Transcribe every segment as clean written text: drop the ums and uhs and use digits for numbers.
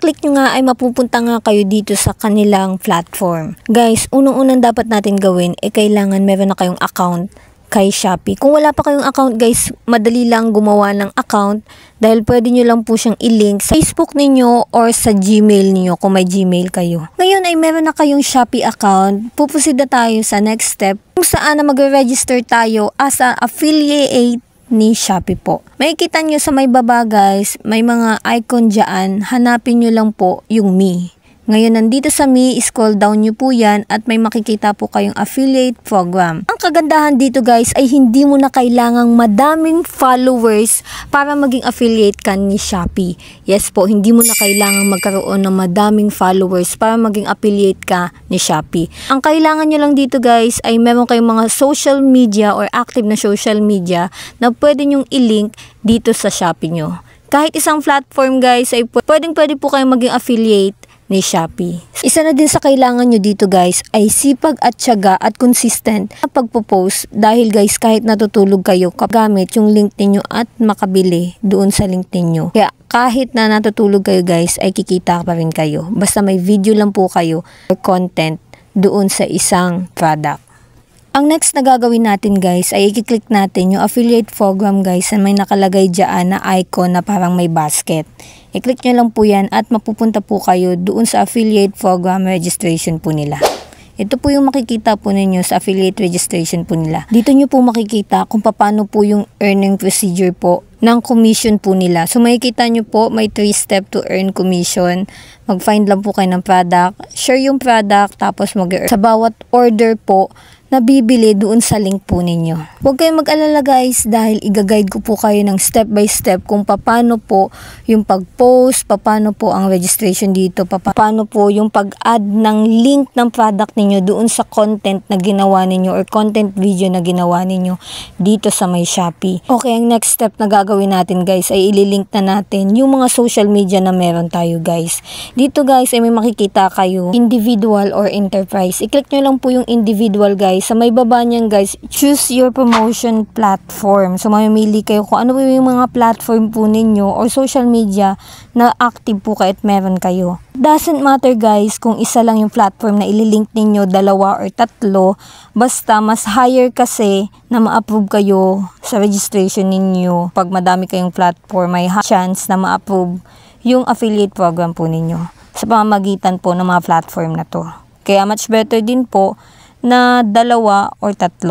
Pagka-click nyo nga ay mapupunta nga kayo dito sa kanilang platform. Guys, unang-unang dapat natin gawin kailangan meron na kayong account kay Shopee. Kung wala pa kayong account guys, madali lang gumawa ng account dahil pwede nyo lang po siyang i-link sa Facebook ninyo or sa Gmail niyo kung may Gmail kayo. Ngayon ay meron na kayong Shopee account, pupusid na tayo sa next step kung saan na mag-register tayo as a affiliate ni Shopee po. Makikita nyo sa may baba guys, may mga icon dyan, hanapin nyo lang po yung me. Ngayon, nandito sa me, scroll down nyo po yan at may makikita po kayong affiliate program. Ang kagandahan dito guys ay hindi mo na kailangang madaming followers para maging affiliate ka ni Shopee. Yes po, hindi mo na kailangang magkaroon ng madaming followers para maging affiliate ka ni Shopee. Ang kailangan nyo lang dito guys ay meron kayong mga social media or active na social media na pwede nyong i-link dito sa Shopee nyo. Kahit isang platform guys ay pwede po kayong maging affiliate ni Shopee. Isa na din sa kailangan nyo dito guys ay sipag at tiyaga at consistent na pagpo-post dahil guys kahit natutulog kayo gamit yung link ninyo at makabili doon sa link ninyo. Kaya kahit na natutulog kayo guys ay kikita pa rin kayo. Basta may video lang po kayo or content doon sa isang product. Ang next na gagawin natin guys ay i-click natin yung affiliate program guys na may nakalagay dyan na icon na parang may basket. I-click nyo lang po yan at mapupunta po kayo doon sa affiliate program registration po nila. Ito po yung makikita po ninyo sa affiliate registration po nila. Dito nyo po makikita kung paano po yung earning procedure po ng commission po nila. So makikita nyo po may 3 step to earn commission. Mag-find lang po kayo ng product, share yung product, tapos mag-earn sa bawat order po na bibili doon sa link po ninyo. Huwag kayong mag-alala guys dahil i-guide ko po kayo ng step by step kung paano po yung pag-post, paano po ang registration dito, paano po yung pag-add ng link ng product ninyo doon sa content na ginawa ninyo or content video na ginawa ninyo dito sa may Shopee. Okay, ang next step na gagawin natin guys ay ililink na natin yung mga social media na meron tayo guys. Dito guys ay may makikita kayo individual or enterprise. I-click nyo lang po yung individual guys. Sa may baba niyan guys, choose your promotion platform. So mamimili kayo kung ano yung mga platform po ninyo or social media na active po kayo at meron kayo. Doesn't matter guys kung isa lang yung platform na ililink ninyo, 2 or 3, basta mas higher kasi na ma-approve kayo sa registration ninyo. Pag madami kayong platform, may chance na ma-approve yung affiliate program po ninyo sa pamamagitan po ng mga platform na to. Kaya much better din po na 2 or 3.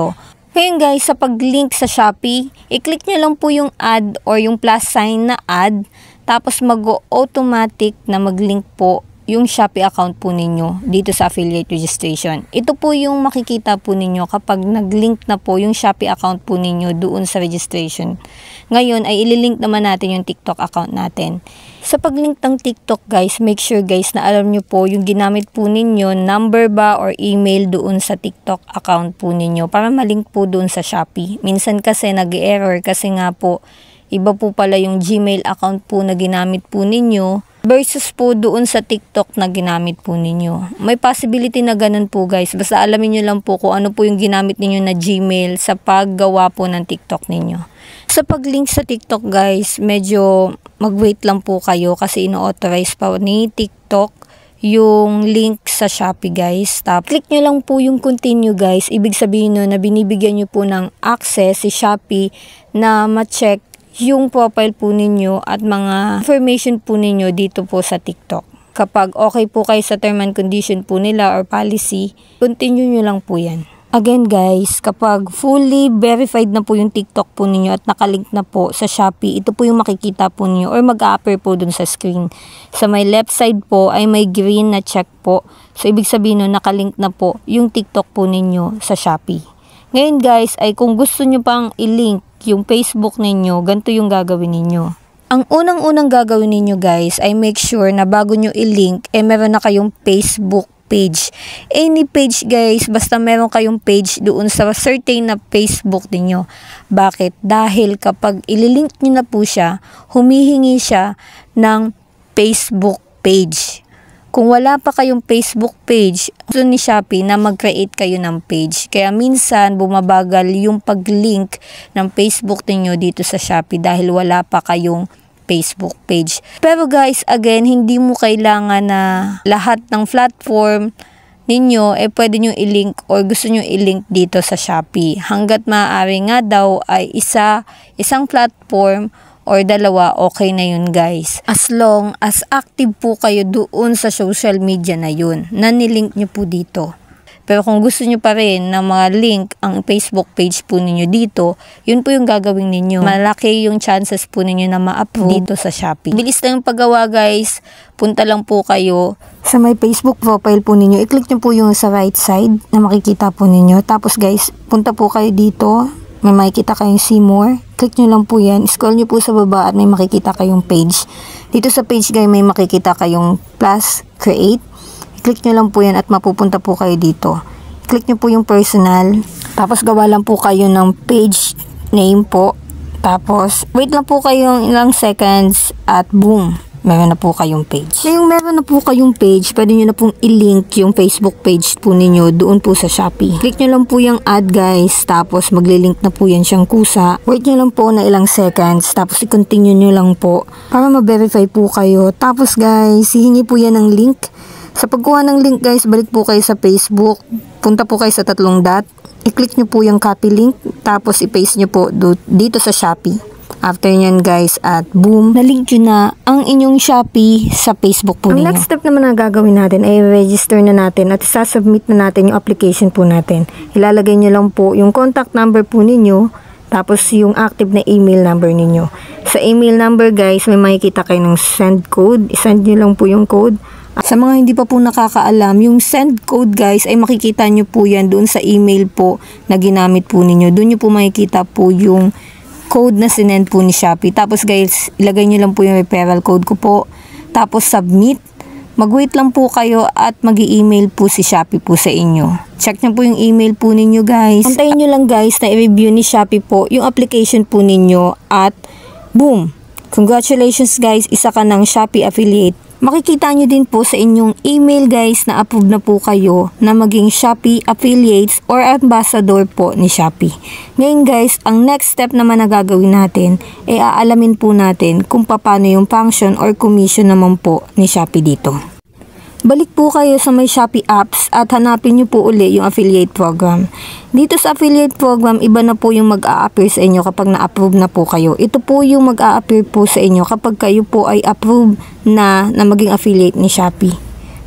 Ngayon guys, sa pag-link sa Shopee, i-click nyo lang po yung add or yung plus sign na add, tapos mag-automatic na mag-link po yung Shopee account po ninyo dito sa affiliate registration. Ito po yung makikita po ninyo kapag nag-link na po yung Shopee account po ninyo doon sa registration. Ngayon ay ililink naman natin yung TikTok account natin. Sa pag-link ng TikTok guys, make sure guys na alam nyo po yung ginamit po ninyo, number ba or email doon sa TikTok account po ninyo para malink po doon sa Shopee. Minsan kasi nag-error kasi nga po iba po pala yung Gmail account po na ginamit po ninyo versus po doon sa TikTok na ginamit po ninyo. May possibility na ganun po guys. Basta alamin nyo lang po kung ano po yung ginamit ninyo na Gmail sa paggawa po ng TikTok ninyo. Sa pag-link sa TikTok guys, medyo mag-wait lang po kayo kasi ino-authorize pa ni TikTok yung link sa Shopee guys. Tapos click nyo lang po yung continue guys. Ibig sabihin nun na binibigyan nyo po ng access si Shopee na ma-check yung profile po ninyo at mga information po ninyo dito po sa TikTok. Kapag okay po kayo sa term and condition po nila or policy, continue nyo lang po yan. Again guys, kapag fully verified na po yung TikTok po ninyo at nakalink na po sa Shopee, ito po yung makikita po ninyo or mag-a-appear po dun sa screen. Sa may left side po ay may green na check po. So ibig sabihin nun nakalink na po yung TikTok po ninyo sa Shopee. Ngayon guys, ay kung gusto nyo pang i-link yung Facebook ninyo, ganito yung gagawin ninyo. Ang unang-unang gagawin ninyo guys ay make sure na bago nyo i-link, meron na kayong Facebook page. Any page guys, basta meron kayong page doon sa certain na Facebook ninyo. Bakit? Dahil kapag ililink nyo na po siya, humihingi siya ng Facebook page. Kung wala pa kayong Facebook page, gusto ni Shopee na mag-create kayo ng page. Kaya minsan bumabagal yung pag-link ng Facebook niyo dito sa Shopee dahil wala pa kayong Facebook page. Pero guys, again, hindi mo kailangan na lahat ng platform ninyo pwede nyo i-link or gusto nyo i-link dito sa Shopee. Hanggat maaari nga daw ay isang platform or dalawa, okay na yun guys. As long as active po kayo doon sa social media na yun, na nilink nyo po dito. Pero kung gusto nyo pa rin na mga link ang Facebook page po ninyo dito, yun po yung gagawin ninyo. Malaki yung chances po ninyo na ma-approve dito sa Shopee. Bilis lang yung paggawa guys. Punta lang po kayo sa may Facebook profile po ninyo. I-click nyo po yung sa right side na makikita po ninyo. Tapos guys, punta po kayo dito. May makikita kayong see more. Click nyo lang po yan. Scroll nyo po sa baba at may makikita kayong page. Dito sa page guys, may makikita kayong plus create. Click nyo lang po yan at mapupunta po kayo dito. Click nyo po yung personal. Tapos gawa lang po kayo ng page name po. Tapos wait lang po kayo ilang seconds at boom, meron na po kayong page. Ngayong meron na po kayong page, pwede nyo na pong i-link yung Facebook page po ninyo doon po sa Shopee. Click nyo lang po yung add guys. Tapos maglilink na po yan siyang kusa. Wait nyo lang po na ilang seconds. Tapos i-continue nyo lang po para ma-verify po kayo. Tapos guys, hihingi po yan ng link. Sa pagkuha ng link guys, balik po kayo sa Facebook, punta po kayo sa 3 dot, i-click nyo po yung copy link, tapos i-paste nyo po dito sa Shopee. After nyan guys, at boom, na-link nyo na ang inyong Shopee sa Facebook po ninyo. Ang next step naman na gagawin natin ay register na natin at isasubmit na natin yung application po natin. Ilalagay nyo lang po yung contact number po ninyo, tapos yung active na email number ninyo. Sa email number guys, may makikita kayo ng send code, isend nyo lang po yung code. Sa mga hindi pa po nakakaalam, yung send code guys ay makikita nyo po yan doon sa email po na ginamit po ninyo. Doon nyo po makikita po yung code na sinend po ni Shopee. Tapos guys, ilagay nyo lang po yung referral code ko po. Tapos submit. Mag-wait lang po kayo at mag-i-email po si Shopee po sa inyo. Check nyo po yung email po ninyo guys. Antayin nyo lang guys na i-review ni Shopee po yung application po ninyo at boom! Congratulations guys, isa ka ng Shopee affiliate. Makikita nyo din po sa inyong email guys na approve na po kayo na maging Shopee affiliates or ambassador po ni Shopee. Ngayon guys, ang next step naman na gagawin natin ay aalamin po natin kung paano yung function or commission naman po ni Shopee dito. Balik po kayo sa may Shopee apps at hanapin nyo po uli yung affiliate program. Dito sa affiliate program, iba na po yung mag-a-appear sa inyo kapag na-approve na po kayo. Ito po yung mag-a-appear po sa inyo kapag kayo po ay approve na maging affiliate ni Shopee.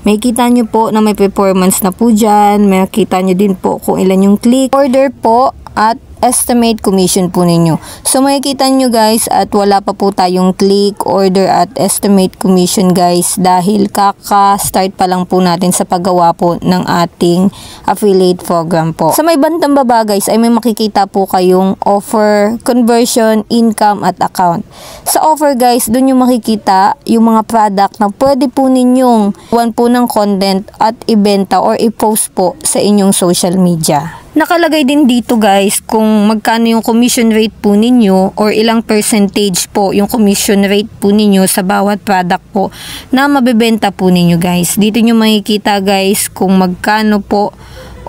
May kita nyo po na may performance na po dyan. May kita nyo din po kung ilan yung click, order po at estimate commission po ninyo. So makikita nyo guys at wala pa po tayong click, order at estimate commission guys dahil kaka-start pa lang po natin sa paggawa po ng ating affiliate program po. Sa may bandang baba guys ay may makikita po kayong offer, conversion, income at account. Sa offer guys, doon yung makikita yung mga product na pwede po ninyong buwan po ng content at ibenta or i-post po sa inyong social media. Nakalagay din dito guys kung magkano yung commission rate po ninyo or ilang percentage po yung commission rate po ninyo sa bawat product po na mabebenta po ninyo guys. Dito nyo makikita guys kung magkano po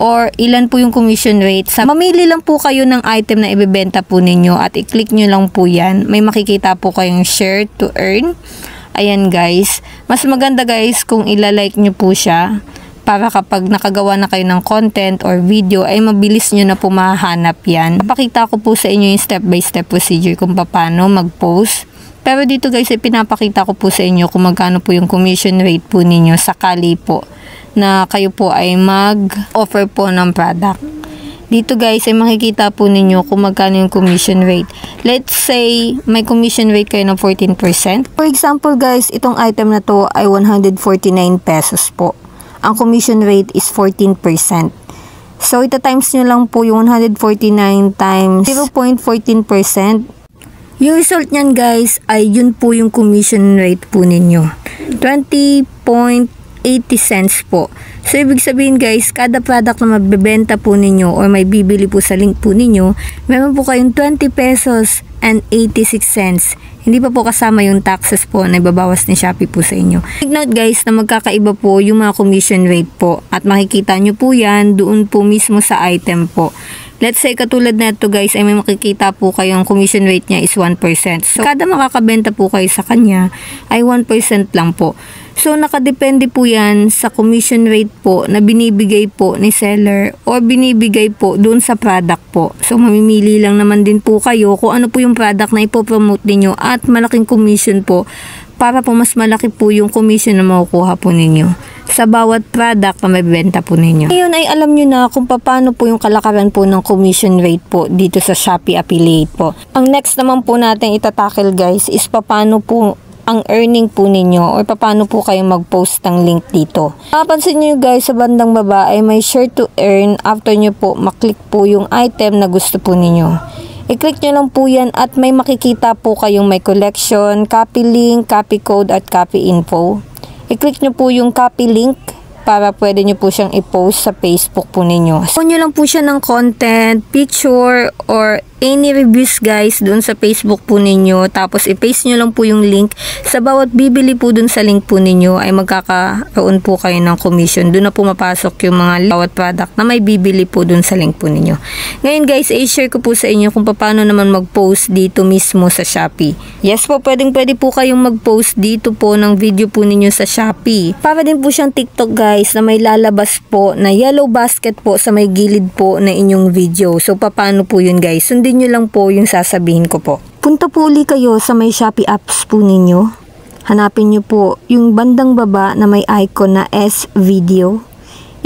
or ilan po yung commission rate. Mamili lang po kayo ng item na ibebenta po ninyo at i-click nyo lang po yan. May makikita po kayong share to earn. Ayan guys. Mas maganda guys kung ilalike nyo po siya para kapag nakagawa na kayo ng content or video ay mabilis nyo na po mahanap yan. Papakita ko po sa inyo yung step by step procedure kung paano mag-post. Pero dito guys ay pinapakita ko po sa inyo kung magkano po yung commission rate po ninyo sakali po na kayo po ay mag-offer po ng product. Dito guys ay makikita po ninyo kung magkano yung commission rate. Let's say may commission rate kayo ng 14%. For example guys, itong item na to ay 149 pesos po. Ang commission rate is 14%. So, ito times nyo lang po yung 149 times 0.14%. Yung result nyan guys ay yun po yung commission rate po ninyo. 20.80 cents po. So, ibig sabihin guys, kada product na mabibenta po ninyo or may bibili po sa link po ninyo, meron po kayong 20 pesos and 86 cents. Hindi pa po kasama yung taxes po na ibabawas ni Shopee po sa inyo. Take note guys na magkakaiba po yung mga commission rate po at makikita nyo po yan doon po mismo sa item po. Let's say katulad na ito guys, ay may makikita po kayong commission rate niya is 1%. So kada makakabenta po kayo sa kanya ay 1% lang po. So nakadepende po yan sa commission rate po na binibigay po ni seller or binibigay po doon sa product po. So mamimili lang naman din po kayo kung ano po yung product na ipopromote ninyo at malaking commission po para po mas malaki po yung commission na makukuha po ninyo sa bawat product na mabibenta po ninyo. Ngayon ay alam nyo na kung paano po yung kalakaran po ng commission rate po dito sa Shopee Affiliate po. Ang next naman po natin itatakil guys is paano po ang earning po ninyo or paano po kayo mag-post ng link dito. Mapapansin nyo guys sa bandang baba ay may share to earn after nyo po maklik po yung item na gusto po ninyo. I-click nyo lang po yan at may makikita po kayong may collection, copy link, copy code at copy info. I-click nyo po yung copy link para pwede nyo po siyang i-post sa Facebook po ninyo. So nyo lang po siya ng content, picture, or any reviews guys doon sa Facebook po ninyo. Tapos i-paste nyo lang po yung link. Sa bawat bibili po doon sa link po ninyo ay magkakaroon po kayo ng commission. Doon na po mapasok yung mga bawat product na may bibili po doon sa link po ninyo. Ngayon guys, i-share ko po sa inyo kung paano naman mag-post dito mismo sa Shopee. Yes po, pwede po kayong mag-post dito po ng video po ninyo sa Shopee. Para din po siyang TikTok guys na may lalabas po na yellow basket po sa may gilid po na inyong video. So paano po yun guys? Sundin nyo lang po yung sasabihin ko po. Punta po uli kayo sa may Shopee apps po ninyo. Hanapin nyo po yung bandang baba na may icon na S video.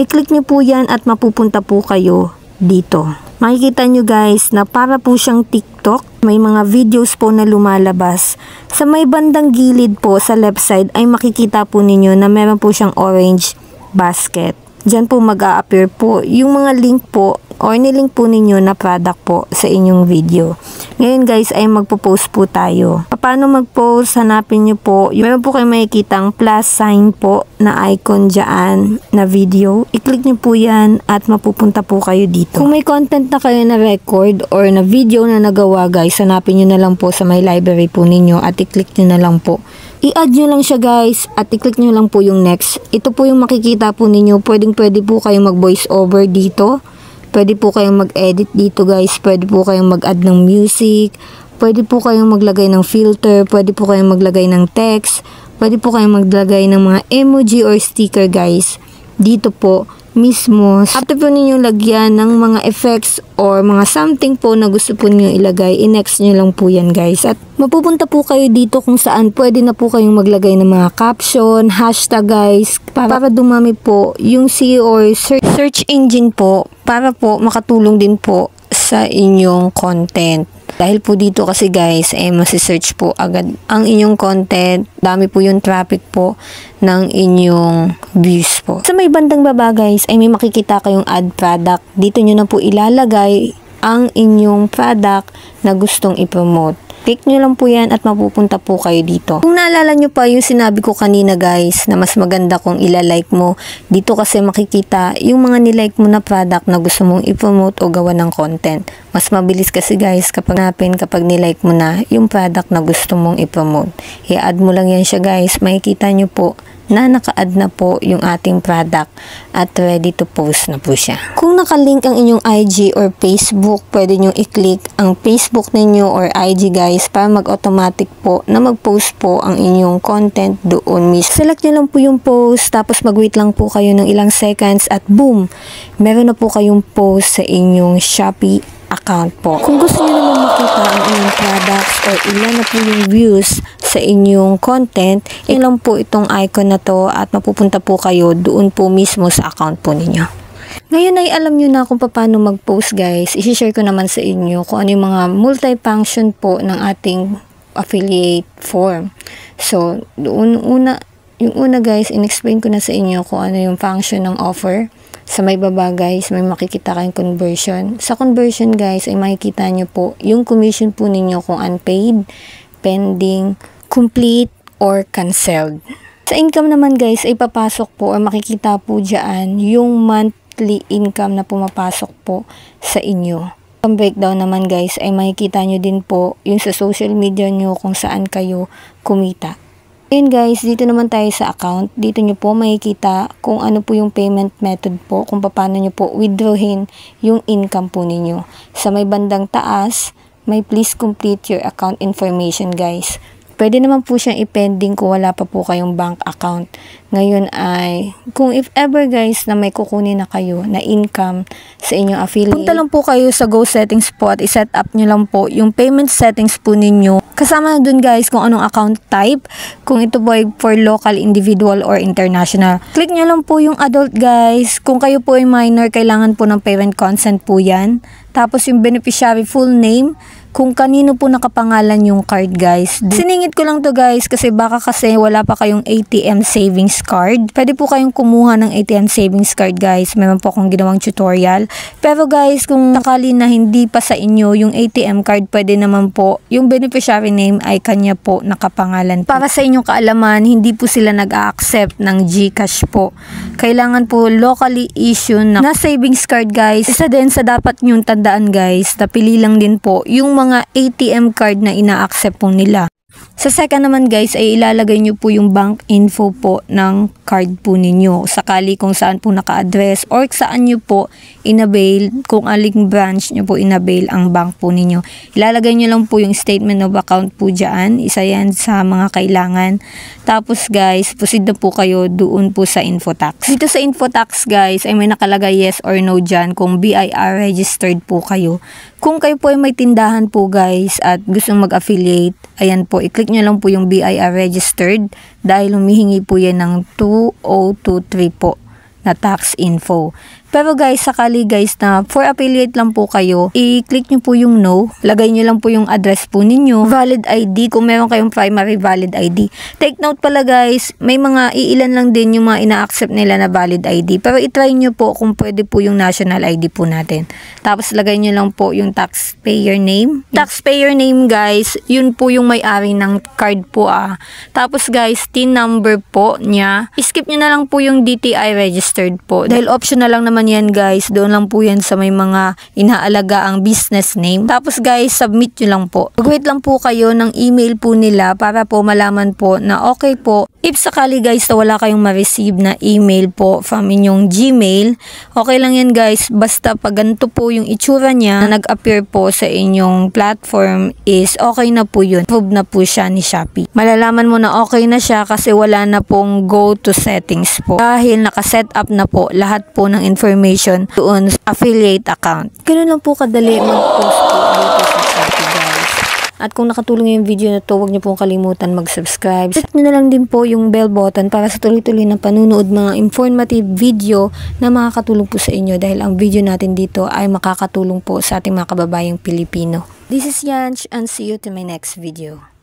I-click nyo po yan at mapupunta po kayo dito. Makikita nyo guys na para po siyang TikTok. May mga videos po na lumalabas. Sa may bandang gilid po sa left side ay makikita po ninyo na meron po siyang orange basket. Diyan po mag-a-appear po yung mga link po or nilink po ninyo na product po sa inyong video. Ngayon guys ay magpo-post po tayo. Paano mag-post? Hanapin nyo po. Meron po kayo makikitang plus sign po na icon dyan na video. I-click nyo po yan at mapupunta po kayo dito. Kung may content na kayo na record or na video na nagawa guys, hanapin nyo na lang po sa my library po ninyo at i-click nyo na lang po. I-add nyo lang siya guys at i-click nyo lang po yung next. Ito po yung makikita po ninyo. Pwede po kayong mag-voice over dito. Pwede po kayong mag-edit dito guys. Pwede po kayong mag-add ng music. Pwede po kayong maglagay ng filter. Pwede po kayong maglagay ng text. Pwede po kayong maglagay ng mga emoji or sticker guys. Dito po mismo. After po ninyong lagyan ng mga effects or mga something po na gusto po niyo ilagay, i-next nyo lang po yan guys. At mapupunta po kayo dito kung saan pwede na po kayong maglagay ng mga caption, hashtag guys, para dumami po yung SEO or search engine po para po makatulong din po sa inyong content. Dahil po dito kasi guys, masisearch po agad ang inyong content. Dami po yung traffic po ng inyong views po. Sa may bandang baba guys, ay may makikita kayong add product. Dito nyo na po ilalagay ang inyong product na gustong i-promote. Click nyo lang po yan at mapupunta po kayo dito. Kung naalala nyo pa yung sinabi ko kanina guys, na mas maganda kung ilalike mo, dito kasi makikita yung mga nilike mo na product na gusto mong i-promote o gawa ng content. Mas mabilis kasi guys kapag nilike mo na yung product na gusto mong i-promote. I-add mo lang yan siya guys, makikita nyo po na naka-add na po yung ating product at ready to post na po siya. Kung nakalink ang inyong IG or Facebook, pwede nyo i-click ang Facebook ninyo or IG guys para mag-automatic po na mag-post po ang inyong content doon mismo. Select nyo lang po yung post, tapos mag-wait lang po kayo ng ilang seconds at boom! Meron na po kayong post sa inyong Shopee account po. Kung gusto niyo naman makita ang inyong products or ilan na po yung views sa inyong content, ilang po itong icon na to at mapupunta po kayo doon po mismo sa account po ninyo. Ngayon ay alam nyo na kung paano mag-post guys. I-share ko naman sa inyo kung ano yung mga multi-function po ng ating affiliate form. So, yung una guys, in-explain ko na sa inyo kung ano yung function ng offer. Sa may baba guys, may makikita kayong conversion. Sa conversion guys, ay makikita nyo po yung commission po ninyo kung unpaid, pending, complete, or canceled. Sa income naman guys, ay papasok po or makikita po dyan yung monthly income na pumapasok po sa inyo. Ang breakdown naman guys, ay makikita nyo din po yung sa social media nyo kung saan kayo kumita. And guys, dito naman tayo sa account. Dito nyo po makikita kung ano po yung payment method po, kung paano nyo po withdrawin yung income po ninyo. Sa may bandang taas, may please complete your account information guys. Pwede naman po siyang i-pending kung wala pa po kayong bank account. Ngayon ay, kung if ever guys na may kukunin na kayo na income sa inyong affiliate, punta lang po kayo sa Go Settings po at i-set up nyo lang po yung payment settings po ninyo. Kasama na dun guys kung anong account type, kung ito po ay for local, individual, or international. Click nyo lang po yung adult guys. Kung kayo po ay minor, kailangan po ng parent consent po yan. Tapos yung beneficiary full name, kung kanino po nakapangalan yung card guys. Siningit ko lang to guys kasi baka kasi wala pa kayong ATM savings card. Pwede po kayong kumuha ng ATM savings card guys. Meron po akong ginawang tutorial. Pero guys, kung sakali na hindi pa sa inyo yung ATM card, pwede naman po yung beneficiary name ay kanya po nakapangalan. Para sa inyong kaalaman, hindi po sila nag-a-accept ng GCash po. Kailangan po locally issue na savings card guys. Isa din sa dapat nyong tandaan guys, napili lang din po yung mga ATM card na ina-accept po nila. Sa second naman guys ay ilalagay nyo po yung bank info po ng card po ninyo. Sakali kung saan po naka-address or saan nyo po inabail, kung aling branch nyo po inabail ang bank po ninyo. Ilalagay nyo lang po yung statement of account po dyan. Isa yan sa mga kailangan. Tapos guys, proceed na po kayo doon po sa Infotax. Dito sa Infotax guys ay may nakalagay yes or no dyan kung BIR registered po kayo. Kung kayo po ay may tindahan po guys at gusto mag-affiliate, ayan po, i-click nyo lang po yung BIR registered dahil humihingi po yan ng 2023 po na tax info. Pero guys, sakali guys na for affiliate lang po kayo, i-click nyo po yung no, lagay nyo lang po yung address po ninyo, valid ID kung meron kayong primary valid ID. Take note pala guys, may mga iilan lang din yung mga ina-accept nila na valid ID. Pero itry nyo po kung pwede po yung national ID po natin. Tapos lagay nyo lang po yung taxpayer name. Taxpayer name guys, yun po yung may-ari ng card po Tapos guys, TIN number po niya. Skip nyo na lang po yung DTI registered po. Dahil optional lang naman yan guys, doon lang po yan sa may mga inaalaga ang business name. Tapos guys, submit nyo lang po. Mag-wait lang po kayo ng email po nila para po malaman po na okay po. If sakali guys na wala kayong ma-receive na email po from inyong Gmail, okay lang yan guys, basta pag ganito po yung itsura niya na nag-appear po sa inyong platform is okay na po yun. Approve na po siya ni Shopee. Malalaman mo na okay na siya kasi wala na pong go to settings po. Dahil nakaset up na po lahat po ng information doon sa affiliate account. Ganun lang po kadali mag-post po dito sa Shopee guys. At kung nakatulong yung video na to, huwag niyo pong kalimutan mag-subscribe. Click niyo na lang din po yung bell button para sa tuloy-tuloy na panunood mga informative video na makakatulong po sa inyo dahil ang video natin dito ay makakatulong po sa ating mga kababayang Pilipino. This is Yanch and see you to my next video.